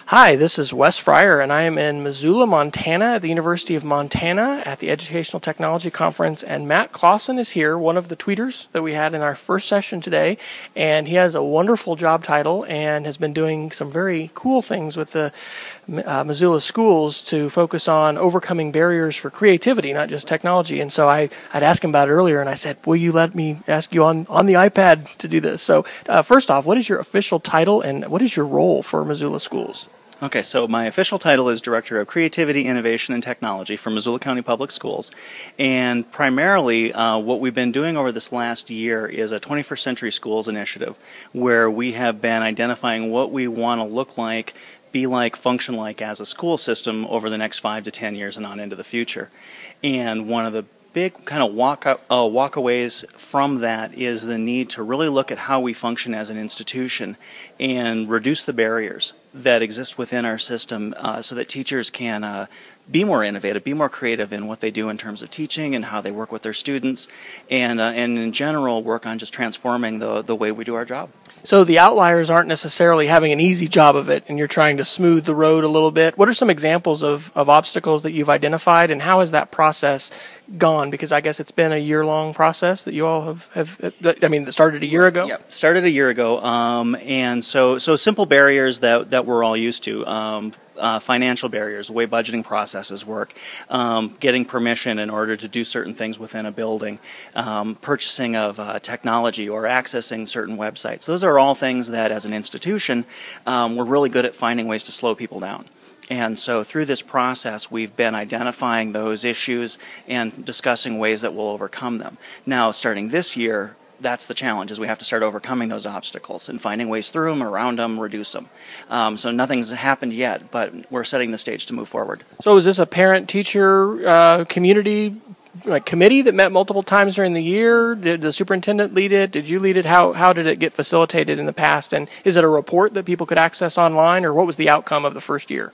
Hi, this is Wes Fryer, and I am in Missoula, Montana at the University of Montana at the Educational Technology Conference, and Matt Clausen is here, one of the tweeters that we had in our first session today, and he has a wonderful job title and has been doing some very cool things with the Mozilla Schools to focus on overcoming barriers for creativity, not just technology. And so I'd asked him about it earlier, and I said, will you let me ask you on the iPad to do this? So first off, what is your official title, and what is your role for Mozilla Schools? Okay, so my official title is Director of Creativity, Innovation, and Technology for Missoula County Public Schools. And primarily, what we've been doing over this last year is a 21st Century Schools initiative, where we have been identifying what we want to look like, be like, function like as a school system over the next 5 to 10 years and on into the future. And one of the big kind of walkaways from that is the need to really look at how we function as an institution and reduce the barriers that exist within our system so that teachers can be more innovative, be more creative in what they do in terms of teaching and how they work with their students, and in general work on just transforming the way we do our job. So the outliers aren't necessarily having an easy job of it, and you're trying to smooth the road a little bit. What are some examples of obstacles that you've identified, and how has that process gone? Because I guess it's been a year-long process that you all that started a year ago? Yeah, started a year ago, and so simple barriers that we're all used to. Financial barriers, the way budgeting processes work, getting permission in order to do certain things within a building, purchasing of technology or accessing certain websites. Those are all things that as an institution we're really good at finding ways to slow people down. And so through this process we've been identifying those issues and discussing ways that we'll overcome them. Now starting this year, that's the challenge, is we have to start overcoming those obstacles and finding ways through them, around them, reduce them. So nothing's happened yet, but we're setting the stage to move forward. So is this a parent-teacher community committee that met multiple times during the year? Did the superintendent lead it? Did you lead it? How did it get facilitated in the past? And is it a report that people could access online, or what was the outcome of the first year?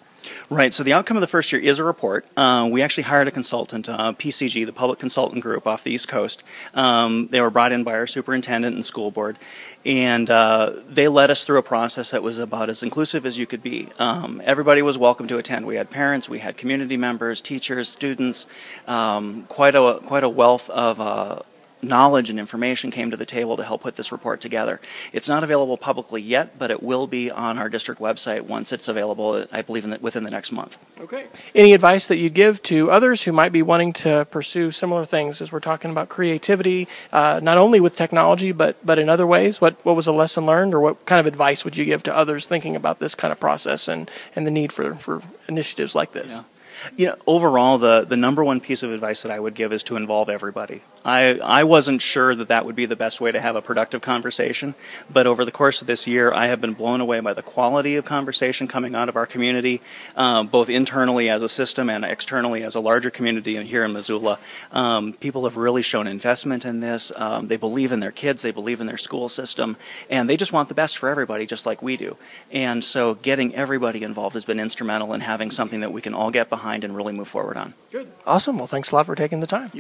Right, so the outcome of the first year is a report. We actually hired a consultant, PCG, the Public Consultant Group off the East Coast. They were brought in by our superintendent and school board, and they led us through a process that was about as inclusive as you could be. Everybody was welcome to attend. We had parents, we had community members, teachers, students, quite a wealth of knowledge and information came to the table to help put this report together. It's not available publicly yet, but it will be on our district website once it's available, I believe, within the next month. Okay. Any advice that you give to others who might be wanting to pursue similar things, as we're talking about creativity, not only with technology, but in other ways? What was a lesson learned, or what kind of advice would you give to others thinking about this kind of process and the need for initiatives like this? Yeah. You know, overall, the number one piece of advice that I would give is to involve everybody. I wasn't sure that would be the best way to have a productive conversation, but over the course of this year, I have been blown away by the quality of conversation coming out of our community, both internally as a system and externally as a larger community here in Missoula. People have really shown investment in this. They believe in their kids, they believe in their school system, and they just want the best for everybody, just like we do. And so getting everybody involved has been instrumental in having something that we can all get behind and really move forward on. Good. Awesome. Well, thanks a lot for taking the time.